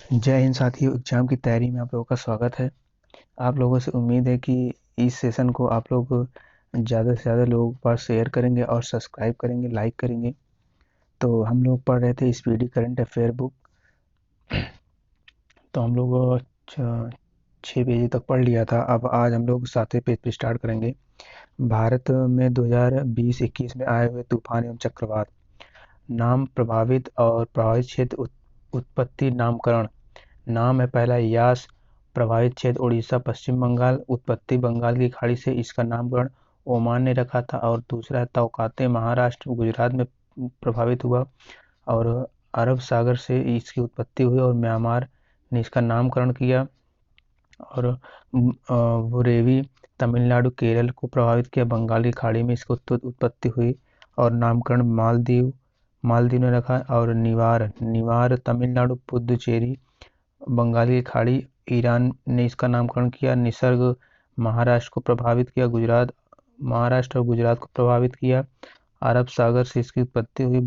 जय हिंद साथियों। एग्जाम की तैयारी में आप लोगों का स्वागत है। आप लोगों से उम्मीद है कि इस सेशन को आप लोग ज़्यादा से ज़्यादा लोगों के पास शेयर करेंगे और सब्सक्राइब करेंगे, लाइक करेंगे। तो हम लोग पढ़ रहे थे स्पीडी करंट अफेयर बुक। तो हम लोग 6 पेज तक पढ़ लिया था। अब आज हम लोग 7वें पेज पे स्टार्ट करेंगे। भारत में 2020-21 में आए हुए तूफान एवं चक्रवात। नाम, प्रभावित और प्रभावित क्षेत्र, उत्पत्ति, नामकरण। नाम है पहला यास, प्रभावित क्षेत्र उड़ीसा पश्चिम बंगाल, उत्पत्ति बंगाल की खाड़ी से, इसका नामकरण ओमान ने रखा था। और दूसरा है तौकाते, महाराष्ट्र गुजरात में प्रभावित हुआ और अरब सागर से इसकी उत्पत्ति हुई और म्यांमार ने इसका नामकरण किया। और बुरेवी तमिलनाडु केरल को प्रभावित किया, बंगाल की खाड़ी में इसकी उत्पत्ति हुई और नामकरण मालदीव मालदीव ने रखा। और निवार निवार तमिलनाडु, पुदुचेरी बंगाल की खाड़ी, ईरान ने इसका नामकरण किया। निसर्ग महाराष्ट्र को प्रभावित किया, महाराष्ट्र और गुजरात को प्रभावित किया। अरब सागर से इसकी उत्पत्ति हुई,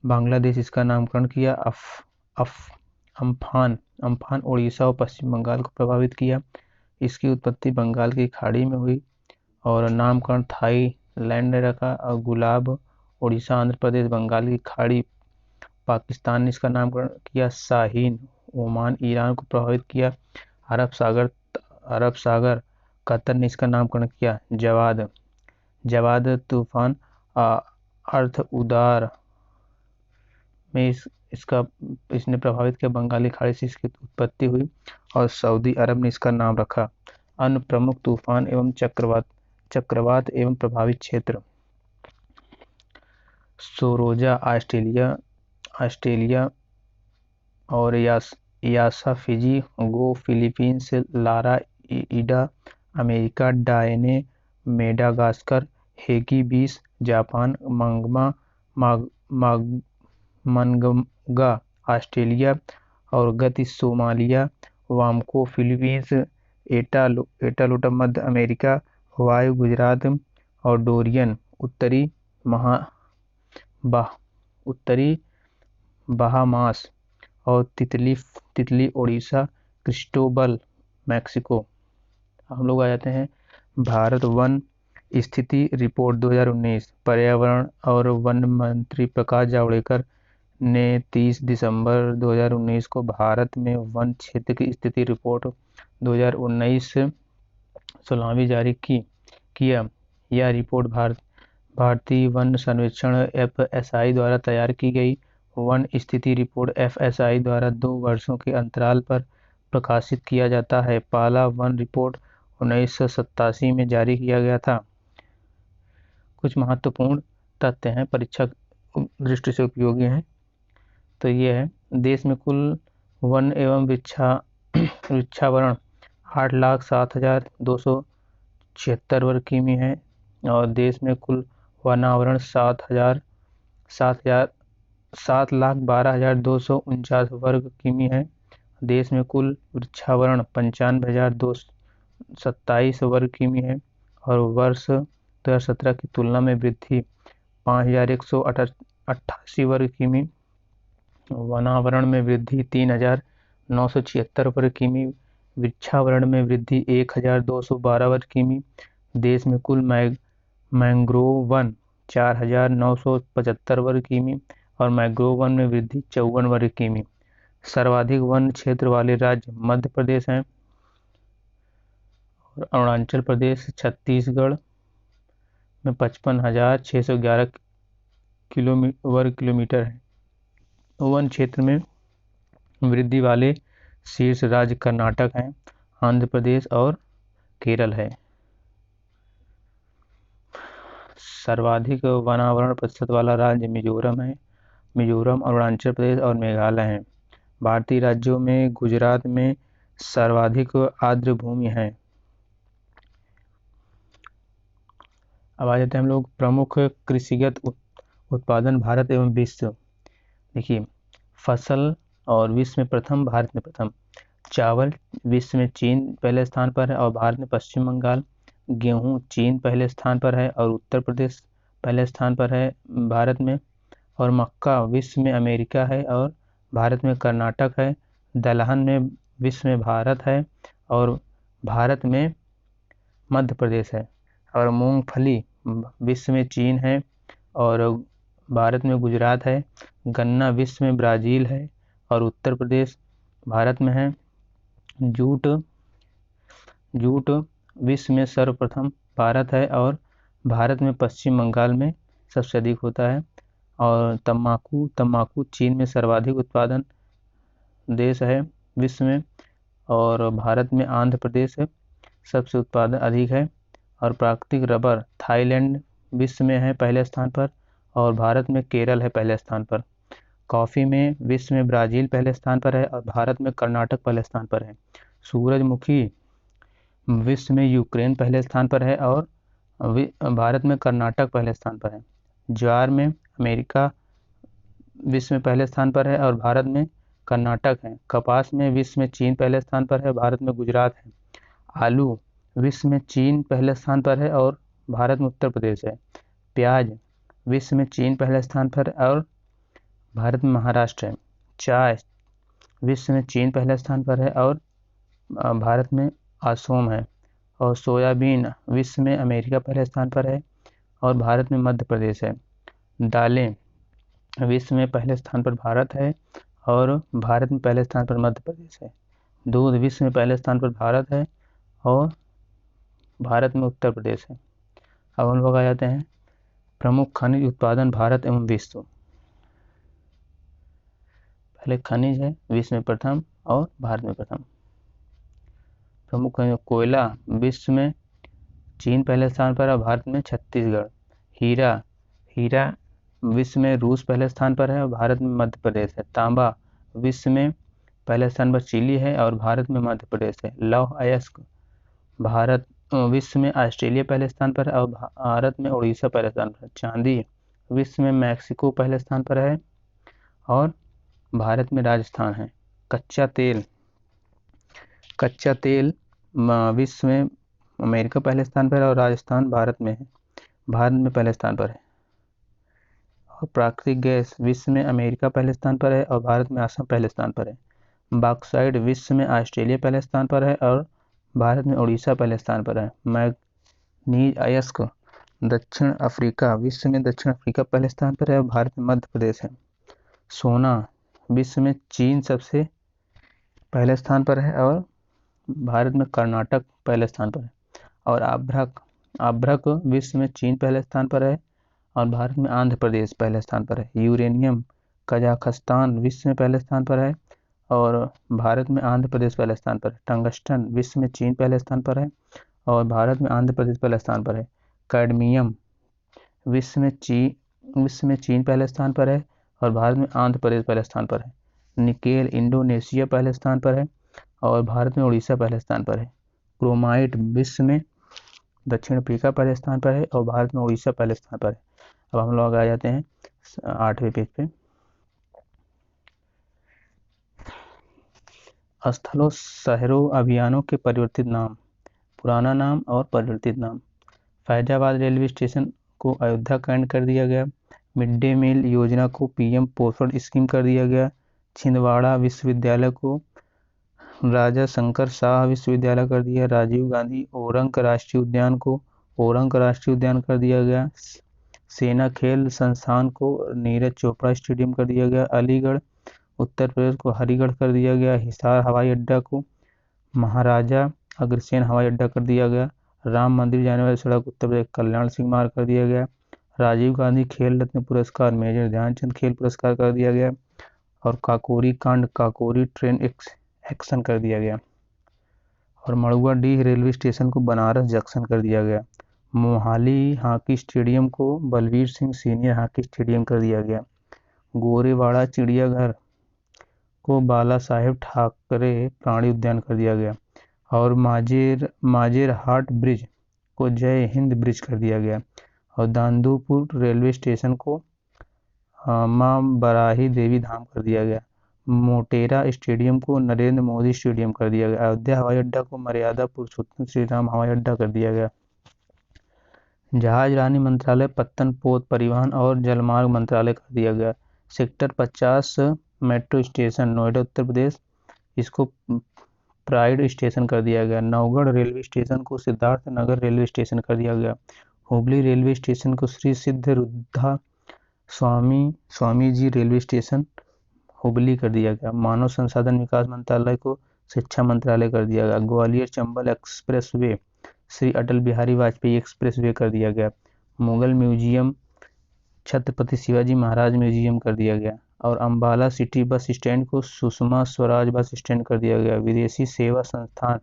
बांग्लादेश इसका नामकरण किया। अफ अम्फान अम्फान उड़ीसा और पश्चिम बंगाल को प्रभावित किया, इसकी उत्पत्ति बंगाल की खाड़ी में हुई और नामकरण थाईलैंड ने रखा। और गुलाब उड़ीसा, आंध्र प्रदेश, बंगाल की खाड़ी, पाकिस्तान ने इसका नामकरण किया। शाहीन ओमान, ईरान को प्रभावित किया। अरब सागर कतर ने इसका नामकरण किया। जवाद जवाद तूफान अर्थ उदार में इसने प्रभावित किया, बंगाली खाड़ी से इसकी उत्पत्ति हुई और सऊदी अरब ने इसका नाम रखा। अन्य प्रमुख तूफान एवं चक्रवात एवं प्रभावित क्षेत्र। सोरोजा ऑस्ट्रेलिया और यासा फिजी, गो Philippines, Laura Ida America, Diane Madagascar, Hagibis Japan, Mangga Australia और गति सोमालिया, वामको फिलीपींस, एटालुटा मध्य अमेरिका, वायु गुजरात और डोरियन उत्तरी बहामास और तितली ओडिशा, क्रिस्टोबल मैक्सिको। हम लोग आ जाते हैं भारत वन स्थिति रिपोर्ट 2019। पर्यावरण और वन मंत्री प्रकाश जावड़ेकर ने 30 दिसंबर 2019 को भारत में वन क्षेत्र की स्थिति रिपोर्ट 2019 16वीं जारी किया। यह रिपोर्ट भारतीय वन सर्वेक्षण FSI द्वारा तैयार की गई वन स्थिति रिपोर्ट FSI द्वारा 2 वर्षों के अंतराल पर प्रकाशित किया जाता है। पहला वन रिपोर्ट 1987 में जारी किया गया था। कुछ महत्वपूर्ण तथ्य हैं, परीक्षा दृष्टि से उपयोगी हैं। तो ये है, देश में कुल वन एवं वृक्षावरण 8,07,276 वर्ग किमी है और देश में कुल वनावरण 7,12,249 वर्ग किमी है। देश में कुल वृक्षावरण 95,227 वर्ग किमी है और वर्ष 2017 की तुलना में वृद्धि 5,188 वर्ग किमी। वनावरण में वृद्धि 3,976 वर्ग किमी, वृक्षावरण में वृद्धि 1,212 वर्ग किमी। देश में कुल मैंग्रोव वन 4,975 वर्ग किमी और मैंग्रोव वन में वृद्धि 54 वर्ग किमी। सर्वाधिक वन क्षेत्र वाले राज्य मध्य प्रदेश हैं और अरुणाचल प्रदेश, छत्तीसगढ़ में 55,611 वर्ग किलोमीटर है। वन क्षेत्र में वृद्धि वाले शीर्ष राज्य कर्नाटक हैं, आंध्र प्रदेश और केरल है। सर्वाधिक वनावरण प्रतिशत वाला राज्य मिजोरम है। मिजोरम, अरुणाचल प्रदेश और मेघालय हैं। भारतीय राज्यों में गुजरात में सर्वाधिक आर्द्र भूमि है। अब आ जाते हैं हम लोग प्रमुख कृषिगत उत्पादन भारत एवं विश्व। देखिए, फसल और विश्व में प्रथम, भारत में प्रथम। चावल विश्व में चीन पहले स्थान पर है और भारत में पश्चिम बंगाल। गेहूं चीन पहले स्थान पर है और उत्तर प्रदेश पहले स्थान पर है भारत में। और मक्का विश्व में अमेरिका है और भारत में कर्नाटक है। दलहन में विश्व में भारत है और भारत में मध्य प्रदेश है। और मूंगफली विश्व में चीन है और भारत में गुजरात है। गन्ना विश्व में ब्राज़ील है और उत्तर प्रदेश भारत में है। जूट जूट विश्व में सर्वप्रथम भारत है और भारत में पश्चिम बंगाल में सबसे अधिक होता है। और तंबाकू चीन में सर्वाधिक उत्पादन देश है विश्व में और भारत में आंध्र प्रदेश सबसे उत्पादन अधिक है। और प्राकृतिक रबर थाईलैंड विश्व में है पहले स्थान पर और भारत में केरल है पहले स्थान पर। कॉफ़ी में विश्व में ब्राज़ील पहले स्थान पर है और भारत में कर्नाटक पहले स्थान पर है। सूरजमुखी विश्व में यूक्रेन पहले स्थान पर है और भारत में कर्नाटक पहले स्थान पर है। ज्वार में अमेरिका विश्व में पहले स्थान पर है और भारत में कर्नाटक है। कपास में विश्व में चीन पहले स्थान पर है, भारत में गुजरात है। आलू विश्व में चीन पहले स्थान पर है और भारत में उत्तर प्रदेश है। प्याज विश्व में चीन पहले स्थान पर और भारत में महाराष्ट्र है। चाय विश्व में चीन पहले स्थान पर है और भारत में असम है। और सोयाबीन विश्व में अमेरिका पहले स्थान पर है और भारत में मध्य प्रदेश है। दालें विश्व में पहले स्थान पर भारत है और भारत में पहले स्थान पर मध्य प्रदेश है। दूध विश्व में पहले स्थान पर भारत है और भारत में उत्तर प्रदेश है। अब हम लोग आ जाते हैं प्रमुख खनिज उत्पादन भारत एवं विश्व। पहले खनिज है विश्व में प्रथम और भारत में प्रथम। प्रमुख खनिज कोयला विश्व में चीन पहले स्थान पर और भारत में छत्तीसगढ़। हीरा विश्व में रूस पहले स्थान पर है और भारत में मध्य प्रदेश है। तांबा विश्व में पहले स्थान पर चिली है और भारत में मध्य प्रदेश है। लौह अयस्क भारत विश्व में ऑस्ट्रेलिया पहले स्थान पर है और भारत में उड़ीसा पहले स्थान पर है। चांदी विश्व में मैक्सिको पहले स्थान पर है और भारत में राजस्थान है। कच्चा तेल विश्व में अमेरिका पहले स्थान पर है और राजस्थान भारत में है, भारत में पहले स्थान पर है। और प्राकृतिक गैस विश्व में अमेरिका पहले स्थान पर है और भारत में असम पहले स्थान पर है। बॉक्साइट विश्व में ऑस्ट्रेलिया पहले स्थान पर है और भारत में उड़ीसा पहले स्थान पर है। मैग्नीज अयस्क दक्षिण अफ्रीका विश्व में दक्षिण अफ्रीका पहले स्थान पर है और भारत में मध्य प्रदेश है। सोना विश्व में चीन सबसे पहले स्थान पर है और भारत में कर्नाटक पहले स्थान पर है। और आभ्रक विश्व में चीन पहले स्थान पर है और भारत में आंध्र प्रदेश पहले स्थान पर है। यूरेनियम कजाकिस्तान विश्व में पहले स्थान पर है और भारत में आंध्र प्रदेश पहले स्थान पर है। टंगस्टन विश्व में चीन पहले स्थान पर है और भारत में आंध्र प्रदेश पहले स्थान पर है। कैडमियम विश्व में चीन पहले स्थान पर है और भारत में आंध्र प्रदेश पहले स्थान पर है। निकेल इंडोनेशिया पहले स्थान पर है और भारत में उड़ीसा पहले स्थान पर है। क्रोमाइट विश्व में दक्षिण अफ्रीका पहले स्थान पर है और भारत में उड़ीसा पहले स्थान पर है। अब हम लोग आ जाते हैं 8वें पेज पे। स्थलों शहरों अभियानों के परिवर्तित नाम, पुराना नाम और परिवर्तित नाम। फैजाबाद रेलवे स्टेशन को अयोध्या कैंट कर दिया गया। मिड डे मील योजना को पीएम पोषण स्कीम कर दिया गया। छिंदवाड़ा विश्वविद्यालय को राजा शंकर शाह विश्वविद्यालय कर दिया। राजीव गांधी ओरंग राष्ट्रीय उद्यान को ओरंग राष्ट्रीय उद्यान कर दिया गया। सेना खेल संस्थान को नीरज चोपड़ा स्टेडियम कर दिया गया। अलीगढ़ उत्तर प्रदेश को हरिगढ़ कर दिया गया। हिसार हवाई अड्डा को महाराजा अग्रसेन हवाई अड्डा कर दिया गया। राम मंदिर जाने वाली सड़क उत्तर प्रदेश कल्याण सिंह मार्ग कर दिया गया। राजीव गांधी खेल रत्न पुरस्कार मेजर ध्यानचंद खेल पुरस्कार कर दिया गया। और काकोरी कांड काकोरी ट्रेन एक्शन कर दिया गया। और मड़ुआडीह रेलवे स्टेशन को बनारस जंक्शन कर दिया गया। मोहाली हॉकी स्टेडियम को Balbir Singh senior hockey stadium कर दिया गया। गोरेवाड़ा चिड़ियाघर को बाला साहेब ठाकरे प्राणी उद्यान कर दिया गया। और माजेर हाट ब्रिज को जय हिंद ब्रिज कर दिया गया। और दांदूपुर रेलवे स्टेशन को मां बराही देवी धाम कर दिया गया। मोटेरा स्टेडियम को नरेंद्र मोदी स्टेडियम कर दिया गया। अयोध्या हवाई अड्डा को मर्यादा पुरुषोत्तम श्री राम हवाई अड्डा कर दिया गया। जहाज रानी मंत्रालय पत्तन पोत परिवहन और जलमार्ग मंत्रालय कर दिया गया। Sector 50 metro station Noida Uttar Pradesh इसको प्राइड स्टेशन कर दिया गया। नवगढ़ रेलवे स्टेशन को सिद्धार्थ नगर रेलवे स्टेशन कर दिया गया। हुबली रेलवे स्टेशन को श्री सिद्ध रुद्धा स्वामी जी रेलवे स्टेशन हुबली कर दिया गया। मानव संसाधन विकास मंत्रालय को शिक्षा मंत्रालय कर दिया गया। Gwalior Chambal express way Shri Atal Bihari Vajpayee express way कर दिया गया। मुगल म्यूजियम छत्रपति शिवाजी महाराज म्यूजियम कर दिया गया। और अंबाला सिटी बस स्टैंड को सुषमा स्वराज बस स्टैंड कर दिया गया। विदेशी सेवा संस्थान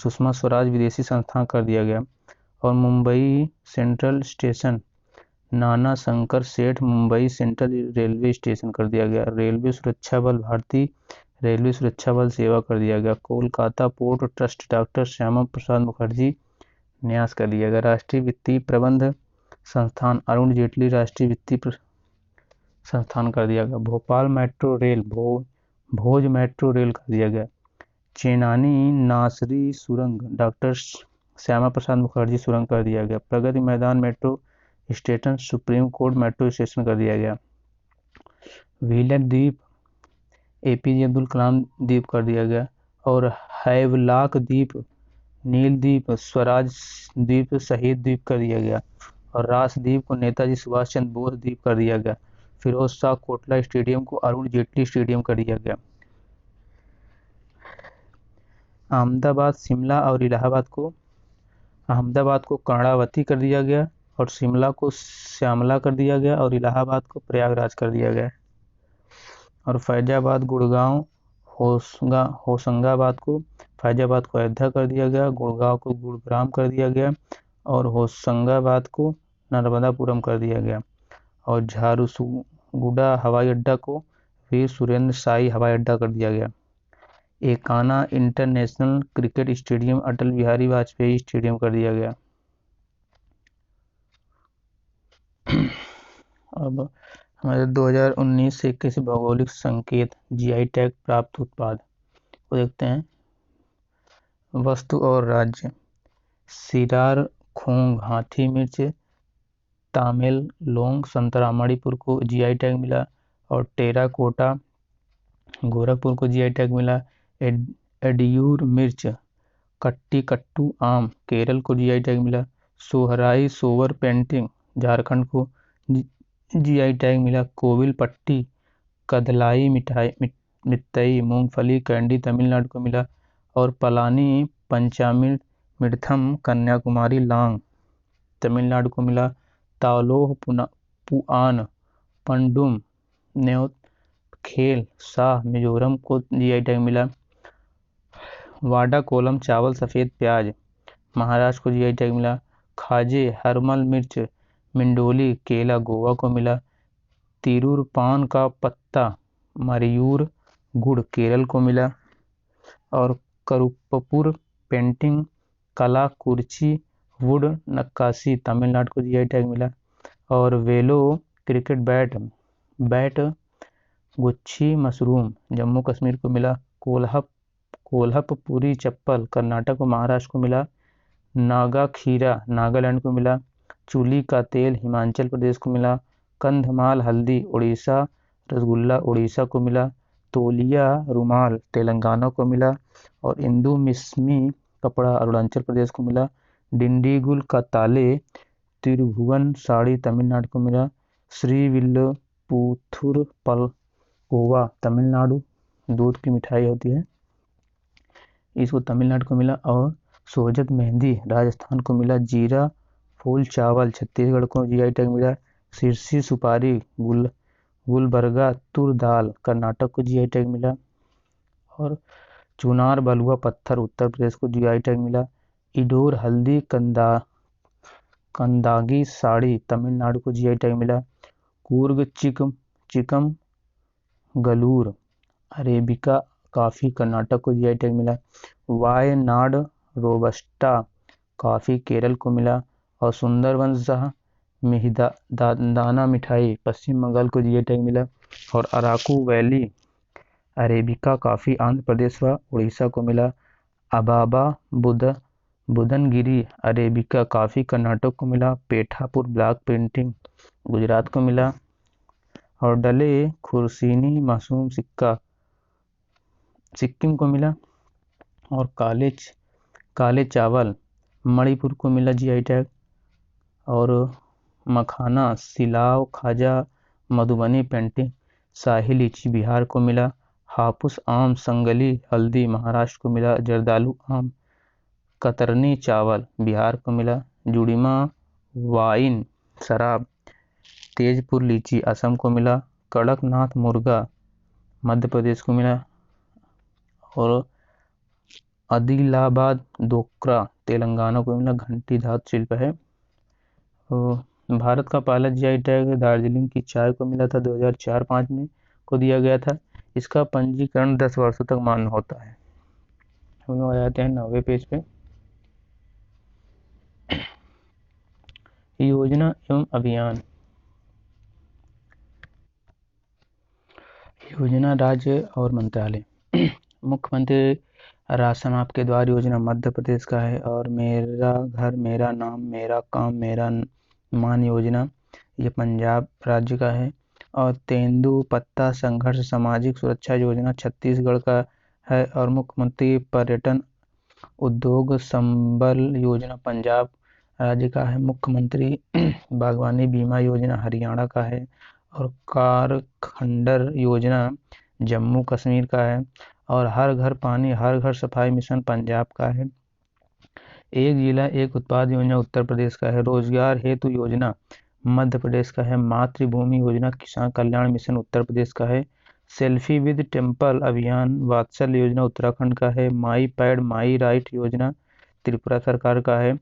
सुषमा स्वराज विदेशी संस्थान कर दिया गया। और मुंबई सेंट्रल स्टेशन नाना शंकर सेठ मुंबई सेंट्रल रेलवे स्टेशन कर दिया गया। रेलवे सुरक्षा बल भारतीय रेलवे सुरक्षा बल सेवा कर दिया गया। Kolkata port trust doctor Shyama Prasad Mukherjee न्यास कर दिया गया। राष्ट्रीय वित्तीय प्रबंध संस्थान अरुण जेटली राष्ट्रीय वित्तीय संस्थान कर दिया गया। भोपाल मेट्रो रेल भोज मेट्रो रेल कर दिया गया। चेनानी नासरी सुरंग डॉक्टर श्यामा प्रसाद मुखर्जी सुरंग कर दिया गया। Pragati Maidan metro station supreme court metro station कर दिया गया। व्हीलर द्वीप एपीजे अब्दुल कलाम द्वीप कर दिया गया। और हैवलाक द्वीप नील द्वीप स्वराज द्वीप शहीद द्वीप कर दिया गया। और रास द्वीप को नेताजी सुभाष चंद्र बोस द्वीप कर दिया गया। फिरोज शाह कोटला स्टेडियम को अरुण जेटली स्टेडियम कर दिया गया। अहमदाबाद शिमला और अहमदाबाद को कर्णावती कर दिया गया। और शिमला को श्यामला कर दिया गया। और इलाहाबाद को प्रयागराज कर दिया गया। और फैजाबाद गुड़गांव होशंगाबाद को अयोध्या कर दिया गया। गुड़गांव को गुरुग्राम कर दिया गया। और होशंगाबाद को नर्मदापुरम कर दिया गया। और झारसुगुड़ा हवाई अड्डा को वीर सुरेंद्र शाही हवाई अड्डा कर दिया गया। Ekana international cricket stadium Atal Bihari Vajpayee stadium कर दिया गया। अब हमारे 2019 से 21 भौगोलिक संकेत जीआई टैग प्राप्त उत्पाद को देखते हैं। वस्तु और राज्य सिरार खोंग हाथी मिर्च तामेललोंग संतरा मणिपुर को जीआई टैग मिला। और टेराकोटा गोरखपुर को जीआई टैग मिला। एडियूर मिर्च कट्टी आम केरल को जीआई टैग मिला। सोहराई सोवर पेंटिंग झारखंड को जीआई टैग मिला। कोविल पट्टी कदलाई मिठाई मूंगफली कैंडी तमिलनाडु को मिला। और पलानी पंचामृतम कन्याकुमारी लांग तमिलनाडु को मिला। तालोह पुआन पंडुम न्योत खेल शाह मिजोरम को जीआई टैग मिला। वाडा कोलम चावल सफ़ेद प्याज महाराष्ट्र को जीआई टैग मिला। खाजे हरमल मिर्च मिंडोली केला गोवा को मिला। तिरूर पान का पत्ता मरियूर गुड़ केरल को मिला। और करुप्पुर पेंटिंग कला कुर्ची वुड नक्काशी तमिलनाडु को जीआई टैग मिला। और willow cricket bat gucchi mushroom Jammu Kashmir को मिला। कोल्हापुरी चप्पल कर्नाटक को महाराष्ट्र को मिला। नागा खीरा नागालैंड को मिला। चूली का तेल हिमाचल प्रदेश को मिला। कंधमाल हल्दी उड़ीसा रसगुल्ला उड़ीसा को मिला। तोलिया रुमाल तेलंगाना को मिला। और इंदु मिस्मी कपड़ा अरुणाचल प्रदेश को मिला। डिंडीगुल का ताले त्रिभुवन साड़ी तमिलनाडु को मिला। श्रीविल्लिपुथुर पलकोवा तमिलनाडु दूध की मिठाई होती है इसको तमिलनाडु को मिला। और सोजत मेहंदी राजस्थान को मिला। जीरा फूल चावल छत्तीसगढ़ को जीआई टैग मिला। सिरसी सुपारी गुलबर्गा तुर दाल कर्नाटक को जीआई टैग मिला। और चुनार बलुआ पत्थर उत्तर प्रदेश को जीआई टैग मिला। इडोर हल्दी कंदागी साड़ी तमिलनाडु को जीआई टैग मिला। कूर्ग चिकम गलूर अरेबिका कॉफी कर्नाटक को जीआई टैग मिला। वायनाड रोबस्टा कॉफी केरल को मिला। और सुंदरबंस दाना मिठाई पश्चिम बंगाल को जीआई टैग मिला। और Araku valley arabica coffee Andhra Pradesh व उड़ीसा को मिला। अबाबा बुदनगिरी अरेबिका कॉफी कर्नाटक को मिला। पेठापुर ब्लॉक प्रिंटिंग गुजरात को मिला। और डले खुर्सीनी मासूम सिक्का सिक्किम को मिला। और काले चावल मणिपुर को मिला जीआई टैग। और मखाना, सिलाव, खाजा, मधुबनी पेंटिंग, शाही लीची बिहार को मिला। हापुस आम, संगली हल्दी महाराष्ट्र को मिला। जर्दालू आम, कतरनी चावल बिहार को मिला। जुड़ीमा वाइन शराब, तेजपुर लीची असम को मिला। कड़कनाथ मुर्गा मध्य प्रदेश को मिला। और आदिलाबाद डोकरा तेलंगाना को मिला। घंटी धातु शिल्प है। तो भारत का पहला जीआई टैग दार्जिलिंग की चाय को मिला था 2004-05 में को दिया गया था। इसका पंजीकरण 10 वर्षों तक मान्य होता है। हम लोग आ जाते हैं 9वें पेज पे। योजना एवं अभियान। योजना, राज्य और मंत्रालय। मुख्यमंत्री राशन आपके द्वार योजना मध्य प्रदेश का है। और मेरा घर मेरा नाम मेरा काम मेरा मान योजना ये पंजाब राज्य का है। और तेंदुपत्ता संघर्ष सामाजिक सुरक्षा योजना छत्तीसगढ़ का है। और मुख्यमंत्री पर्यटन उद्योग संबल योजना पंजाब राज्य का है। मुख्यमंत्री बागवानी बीमा योजना हरियाणा का है। और कारखंडर योजना जम्मू कश्मीर का है। और हर घर पानी हर घर सफाई मिशन पंजाब का है। एक जिला एक उत्पाद योजना उत्तर प्रदेश का है। रोजगार हेतु योजना मध्य प्रदेश का है। मातृभूमि योजना किसान कल्याण मिशन उत्तर प्रदेश का है। सेल्फी विद टेम्पल अभियान वात्सल योजना उत्तराखंड का है। माई पैड माई राइट योजना त्रिपुरा सरकार का है।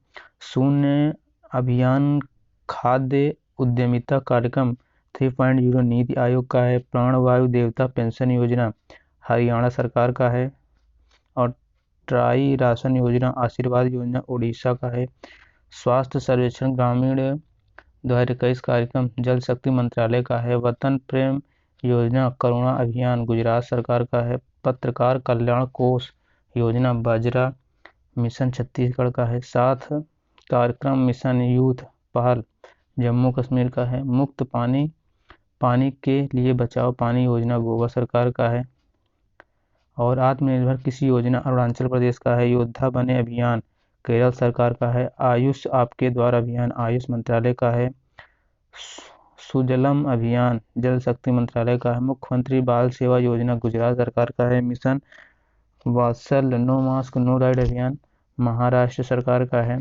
शून्य अभियान खाद्य उद्यमिता कार्यक्रम 3.0 नीति आयोग का है। प्राणवायु देवता पेंशन योजना हरियाणा सरकार का है। और ट्राई राशन योजना आशीर्वाद योजना उड़ीसा का है। स्वास्थ्य सर्वेक्षण ग्रामीण 2021 कार्यक्रम जल शक्ति मंत्रालय का है। वतन प्रेम योजना करुणा अभियान गुजरात सरकार का है। पत्रकार कल्याण कोष योजना बजरा मिशन छत्तीसगढ़ का है। साथ कार्यक्रम मिशन यूथ पहल जम्मू कश्मीर का है। मुक्त पानी के लिए बचाओ पानी योजना गोवा सरकार का है। और आत्मनिर्भर कृषि योजना अरुणाचल प्रदेश का है। योद्धा बने अभियान केरल सरकार का है। आयुष आपके द्वार अभियान आयुष मंत्रालय का है। सुजलम अभियान जल शक्ति मंत्रालय का है। मुख्यमंत्री बाल सेवा योजना गुजरात सरकार का है। Mission Vatsal no mask no ride अभियान महाराष्ट्र सरकार का है।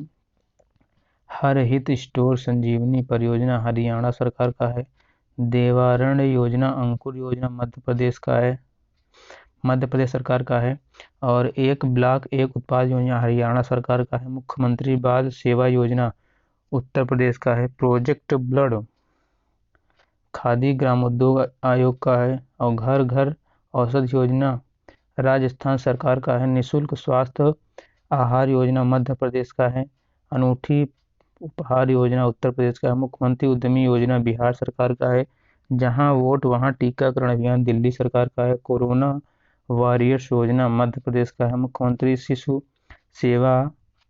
हर हित स्टोर संजीवनी परियोजना हरियाणा सरकार का है। देवारण्य योजना अंकुर योजना मध्य प्रदेश सरकार का है। और एक ब्लॉक एक उत्पाद योजना हरियाणा सरकार का है। मुख्यमंत्री बाल सेवा योजना उत्तर प्रदेश का है। प्रोजेक्ट ब्लड खादी ग्रामोद्योग आयोग का है। और घर घर औषध योजना राजस्थान सरकार का है। निःशुल्क स्वास्थ्य आहार योजना मध्य प्रदेश का है। अनूठी उपहार योजना उत्तर प्रदेश का है। मुख्यमंत्री उद्यमी योजना बिहार सरकार का है। जहां वोट वहां टीकाकरण अभियान दिल्ली सरकार का है। कोरोना वॉरियर्स योजना मध्य प्रदेश का है। मुख्यमंत्री शिशु सेवा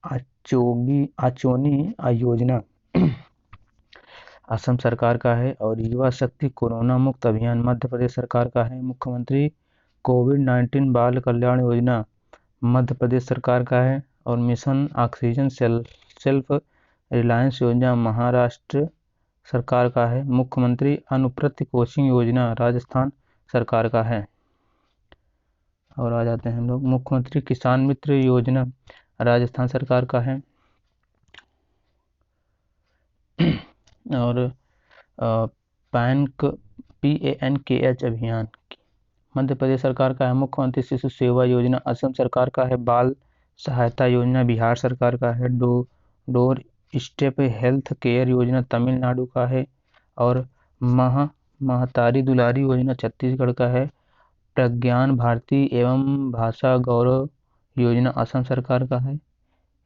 आचोनी योजना असम सरकार का है। और युवा शक्ति कोरोना मुक्त अभियान मध्य प्रदेश सरकार का है। मुख्यमंत्री कोविड-19 बाल कल्याण योजना मध्य प्रदेश सरकार का है। और मिशन ऑक्सीजन सेल्फ रिलायंस योजना महाराष्ट्र सरकार का है। मुख्यमंत्री अनुप्रति कोचिंग योजना राजस्थान सरकार का है। और आ जाते हैं हम लोग मुख्यमंत्री किसान मित्र योजना राजस्थान सरकार का है। और PANKH अभियान मध्य प्रदेश सरकार का है। मुख्यमंत्री शिशु सेवा योजना असम सरकार का है। बाल सहायता योजना बिहार सरकार का है। डोर स्टेप हेल्थ केयर योजना तमिलनाडु का है। और महतारी दुलारी योजना छत्तीसगढ़ का है। प्रज्ञान भारती एवं भाषा गौरव योजना असम सरकार का है।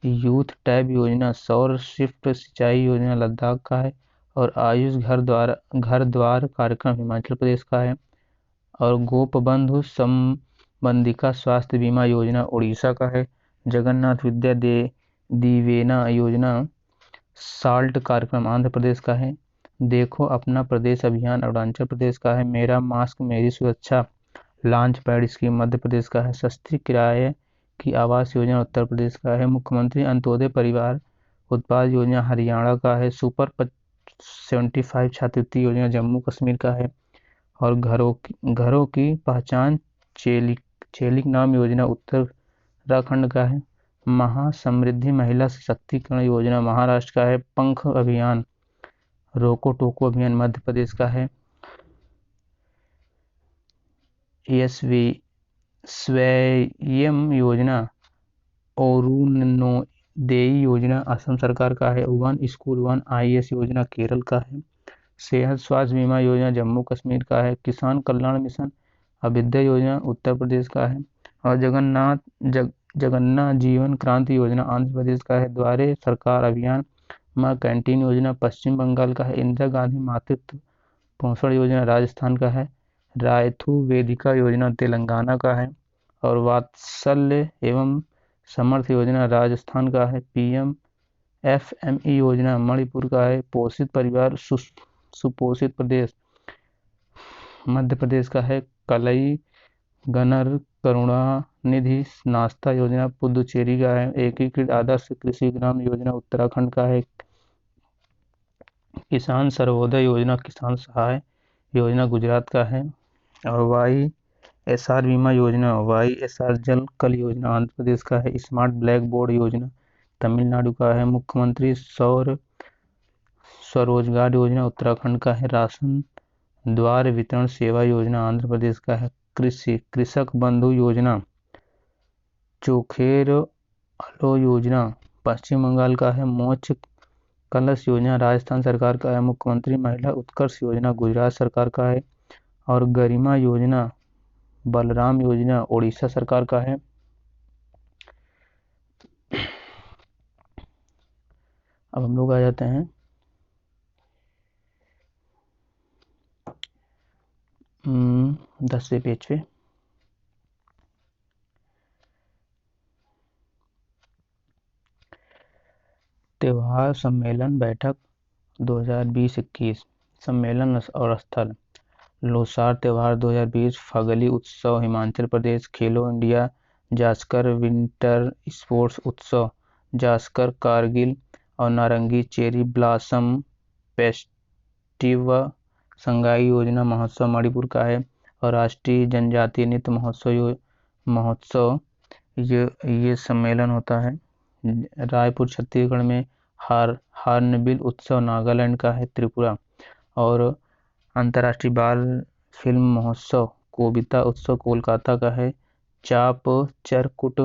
यूथ टैब योजना सौर शिफ्ट सिंचाई योजना लद्दाख का है। और आयुष घर द्वार कार्यक्रम हिमाचल प्रदेश का है। और गोपबंधु संबंधिका स्वास्थ्य बीमा योजना उड़ीसा का है। जगन्नाथ विद्या दिवेना योजना साल्ट कार्यक्रम आंध्र प्रदेश का है। देखो अपना प्रदेश अभियान अरुणाचल प्रदेश का है। मेरा मास्क मेरी सुरक्षा launch pad scheme Madhya Pradesh का है। सस्ती किराए की आवास योजना उत्तर प्रदेश का है। मुख्यमंत्री अंत्योदय परिवार उत्पाद योजना हरियाणा का है। सुपर 75 छात्रवृत्ति योजना जम्मू कश्मीर का है। और घरों की पहचान चेलिक चेलिक नाम योजना उत्तराखंड का है। महासमृद्धि महिला सशक्तिकरण योजना महाराष्ट्र का है। पंख अभियान रोको टोको अभियान मध्य प्रदेश का है। एसवी स्वयं योजना अरुणोदय योजना असम सरकार का है। वन स्कूल वन आईएएस योजना केरल का है। सेहत स्वास्थ्य बीमा योजना जम्मू कश्मीर का है। किसान कल्याण मिशन अभ्युदय योजना उत्तर प्रदेश का है। और जगन्नाथ जीवन क्रांति योजना आंध्र प्रदेश का है। द्वारे सरकार अभियान मां कैंटीन योजना पश्चिम बंगाल का है। इंदिरा गांधी मातृत्व पोषण योजना राजस्थान का है। रायथू वेदिका योजना तेलंगाना का है। और वात्सल्य एवं समर्थ योजना राजस्थान का है। पीएम एफएमई योजना मणिपुर का है। पोषित परिवार सुपोषित प्रदेश मध्य प्रदेश का है। कलई गनर करुणानिधि नाश्ता योजना पुदुचेरी का है। एकीकृत आदर्श कृषि ग्राम योजना उत्तराखंड का है। किसान सर्वोदय योजना किसान सहाय योजना गुजरात का है। और वाईएसआर बीमा योजना वाईएसआर जल कल योजना आंध्र प्रदेश का है। स्मार्ट ब्लैक बोर्ड योजना तमिलनाडु का है। मुख्यमंत्री स्वरोजगार योजना उत्तराखंड का है। राशन द्वार वितरण सेवा योजना आंध्र प्रदेश का है। कृषक बंधु योजना चोखेर अलो योजना पश्चिम बंगाल का है। मोक्ष कलश योजना राजस्थान सरकार का है। मुख्यमंत्री महिला उत्कर्ष योजना गुजरात सरकार का है। और गरिमा योजना बलराम योजना ओडिशा सरकार का है। अब हम लोग आ जाते हैं 10वें पेज पे। त्योहार सम्मेलन बैठक 2020-21 सम्मेलन और स्थल लोसार त्योहार 2020 फगली उत्सव हिमाचल प्रदेश। खेलो इंडिया जास्कर विंटर स्पोर्ट्स उत्सव जास्कर कारगिल। और नारंगी चेरी ब्लॉसम फेस्टिवल संगाई योजना महोत्सव मणिपुर का है। और राष्ट्रीय जनजातीय नृत्य महोत्सव ये सम्मेलन होता है रायपुर छत्तीसगढ़ में। हार्नबिल उत्सव नागालैंड का है त्रिपुरा। और अंतर्राष्ट्रीय बाल फिल्म महोत्सव कोबिता उत्सव कोलकाता का है। चाप चरकुट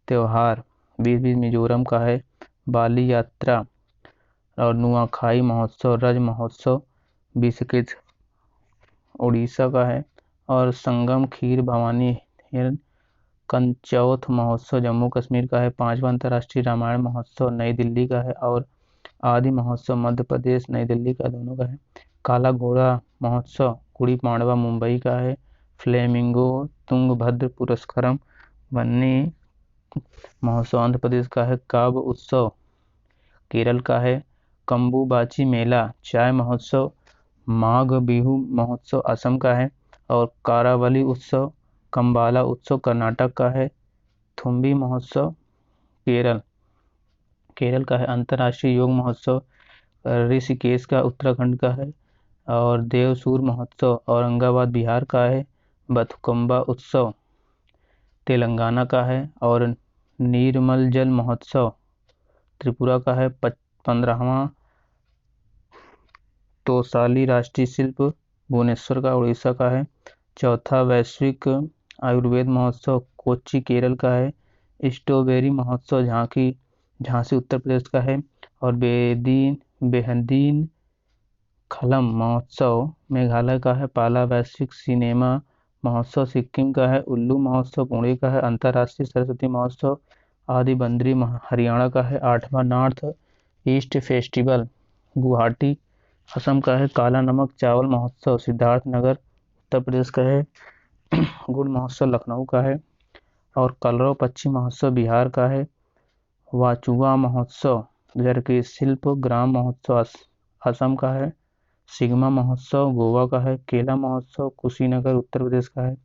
त्योहार बीर मिजोरम का है। बाली यात्रा और नुआखाई महोत्सव रज महोत्सव बिस्किट उड़ीसा का है। और संगम खीर भवानी कंचौथ महोत्सव जम्मू कश्मीर का है। 5वां अंतर्राष्ट्रीय रामायण महोत्सव नई दिल्ली का है। और आदि महोत्सव मध्य प्रदेश नई दिल्ली का दोनों का है। काला घोड़ा महोत्सव गुड़ी पाड़वा मुंबई का है। फ्लेमिंगो तुंगभद्र पुरस्कारम बन्नी महोत्सव आंध्र प्रदेश का है। काब उत्सव केरल का है। कंबुबाची मेला चाय महोत्सव माघ बिहू महोत्सव असम का है। और कारावली उत्सव कंबाला उत्सव कर्नाटक का है। थुम्बी महोत्सव केरल का है। अंतर्राष्ट्रीय योग महोत्सव ऋषिकेश का उत्तराखंड का है। और देवसूर महोत्सव औरंगाबाद बिहार का है। बथुकम्बा उत्सव तेलंगाना का है। और निर्मल जल महोत्सव त्रिपुरा का है। 15वां तोसाली राष्ट्रीय शिल्प भुवनेश्वर का उड़ीसा का है। चौथा वैश्विक आयुर्वेद महोत्सव कोच्चि केरल का है। स्ट्रॉबेरी महोत्सव झांसी उत्तर प्रदेश का है। और बेहदीन खलम महोत्सव मेघालय का है। पाला वैश्विक सिनेमा महोत्सव सिक्किम का है। उल्लू महोत्सव पुणे का है। अंतर्राष्ट्रीय सरस्वती महोत्सव आदि बंदरी हरियाणा का है। 8वां north east festival Guwahati Assam का है। काला नमक चावल महोत्सव सिद्धार्थनगर उत्तर प्रदेश का है। गुड़ महोत्सव लखनऊ का है। और कलरव पक्षी महोत्सव बिहार का है। वाचुआ महोत्सव के शिल्प ग्राम महोत्सव असम का है। सिग्मा महोत्सव गोवा का है। केला महोत्सव कुशीनगर उत्तर प्रदेश का है।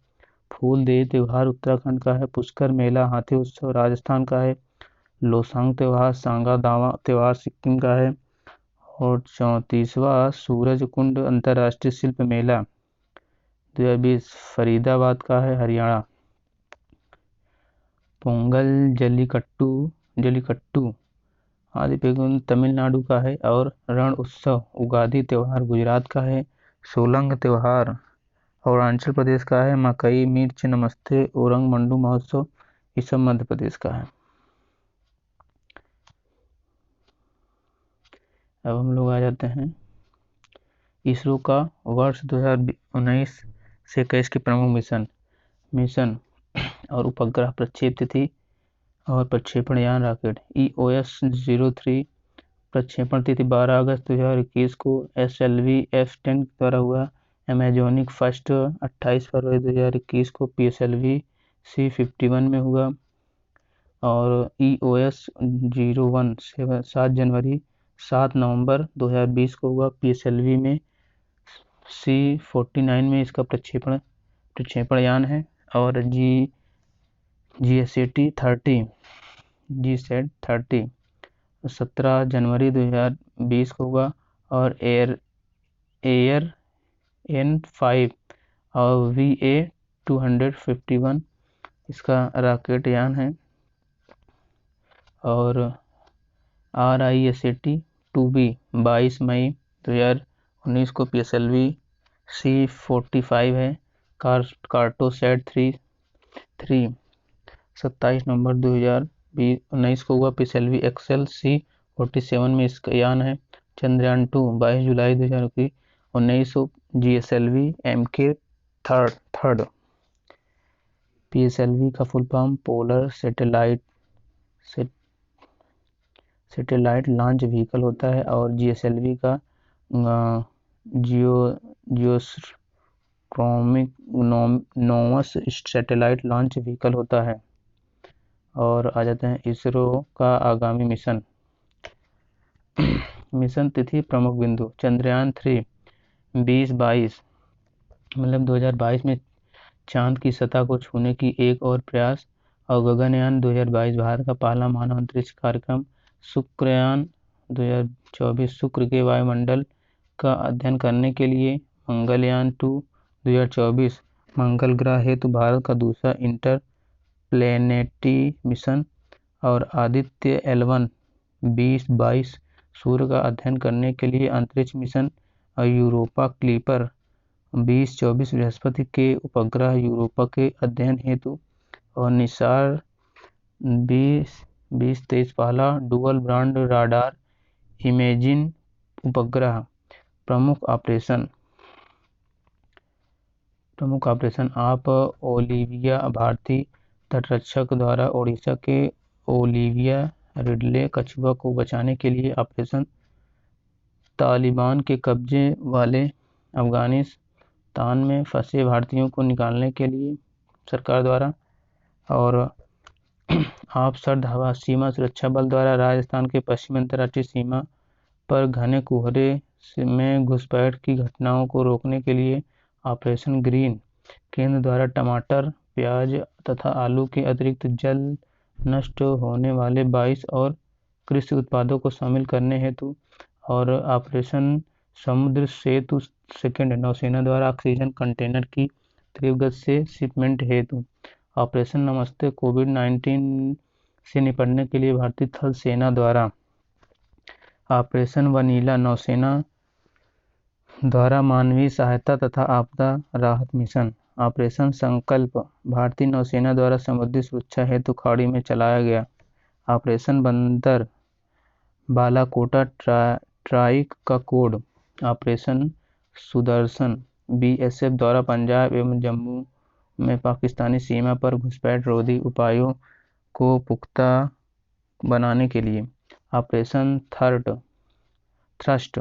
फूलदेई त्योहार उत्तराखंड का है। पुष्कर मेला हाथी उत्सव राजस्थान का है। लोसांग त्योहार सांगा दावा त्योहार सिक्किम का है। और 34वां सूरज कुंड अंतर्राष्ट्रीय शिल्प मेला 2020 फरीदाबाद का है, हरियाणा। पोंगल जल्लीकट्टू जल्लीकट्टू आदि पेगुन तमिलनाडु का है। और रण उत्सव उगादी त्योहार गुजरात का है। सोलंग त्योहार अरुणाचल प्रदेश का है। मकई मिर्च नमस्ते ओरंग मंडू महोत्सव ये सब मध्य प्रदेश का है। अब हम लोग आ जाते हैं इसरो का वर्ष 2019 से 21 के प्रमुख मिशन और उपग्रह प्रक्षेप तिथि और प्रक्षेपण यान रॉकेट EOS-03 प्रक्षेपण तिथि 12 अगस्त 2021 को SLV F10 द्वारा हुआ। अमेजोनिक फर्स्ट 28 फरवरी 2021 को PSLV C51 में हुआ। और EOS-01 7 नवंबर 2020 को हुआ PSLV में C49 में इसका प्रक्षेपण यान है। और GSAT-30 17 जनवरी 2020 को हुआ। और ARN-5 और VA-251 इसका रॉकेट यान है। और RISAT-2B 22 मई 2019 को PSLV C45 है। कार्टोसैट 3 27 नवंबर 2019 को हुआ। PSLV XL C47 में इसका यान है। चंद्रयान 2 22 जुलाई 2019 GSLV MK थर्ड। PSLV का full form polar satellite launch vehicle होता है। और GSLV का जियोस्ट्रोनोमस सैटेलाइट लॉन्च व्हीकल होता है। और आ जाते हैं इसरो का आगामी मिशन तिथि प्रमुख बिंदु। चंद्रयान 3 2022 मतलब 2022 में चांद की सतह को छूने की एक और प्रयास। और गगनयान 2022 भारत का पहला मानव अंतरिक्ष कार्यक्रम। शुक्रयान 2024 शुक्र के वायुमंडल का अध्ययन करने के लिए। मंगलयान 2 2024 मंगल ग्रह हेतु भारत का दूसरा इंटर प्लेनेटरी मिशन। और आदित्य L1 2022 सूर्य का अध्ययन करने के लिए अंतरिक्ष मिशन। और यूरोपा क्लिपर 2024 बृहस्पति के उपग्रह यूरोपा के अध्ययन हेतु। और निसार 2023 पहला डुअल ब्रांड राडार इमेजिंग उपग्रह। प्रमुख ऑपरेशन आप ओलिविया भारतीय तटरक्षक द्वारा ओडिशा के ओलिविया रिडले कछुआ को बचाने के लिए ऑपरेशन तालिबान के कब्जे वाले अफगानिस्तान में फंसे भारतीयों को निकालने के लिए सरकार द्वारा। और आप सर्द हवा सीमा सुरक्षा बल द्वारा राजस्थान के पश्चिमी अंतर्राष्ट्रीय सीमा पर घने कोहरे में घुसपैठ की घटनाओं को रोकने के लिए ऑपरेशन ग्रीन। केंद्र द्वारा टमाटर प्याज तथा आलू के अतिरिक्त जल नष्ट होने वाले 22 और कृषि उत्पादों को शामिल करने हेतु। और ऑपरेशन समुद्र सेतु सेकंड नौसेना द्वारा ऑक्सीजन कंटेनर की तीव्र गति से शिपमेंट हेतु। ऑपरेशन नमस्ते कोविड-19 से निपटने के लिए भारतीय थल सेना द्वारा। ऑपरेशन वनीला नौसेना द्वारा मानवीय सहायता तथा आपदा राहत मिशन। ऑपरेशन संकल्प भारतीय नौसेना द्वारा समुद्री सुरक्षा हेतु खाड़ी में चलाया गया। ऑपरेशन बंदर बालाकोटा ट्राइक का कोड। ऑपरेशन सुदर्शन BSF द्वारा पंजाब एवं जम्मू में पाकिस्तानी सीमा पर घुसपैठ रोधी उपायों को पुख्ता बनाने के लिए। ऑपरेशन थ्रस्ट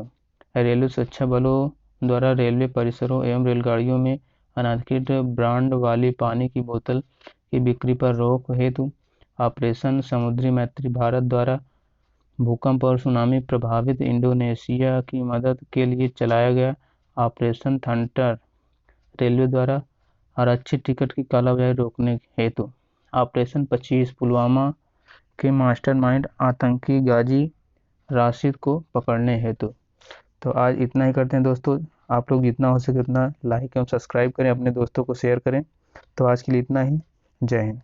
रेलवे सुरक्षा बलों द्वारा रेलवे परिसरों एवं रेलगाड़ियों में अनाधिकृत ब्रांड वाली पानी की बोतल की बिक्री पर रोक हेतु। ऑपरेशन समुद्री मैत्री भारत द्वारा भूकंप और सुनामी प्रभावित इंडोनेशिया की मदद के लिए चलाया गया। ऑपरेशन थंडर रेलवे द्वारा आरक्षित टिकट की कालाबाजारी रोकने हेतु ऑपरेशन 25 पुलवामा के मास्टरमाइंड आतंकी गाजी राशिद को पकड़ने हेतु। तो आज इतना ही करते हैं दोस्तों। आप लोग जितना हो सके उतना लाइक एवं सब्सक्राइब करें, अपने दोस्तों को शेयर करें। तो आज के लिए इतना ही। जय हिंद।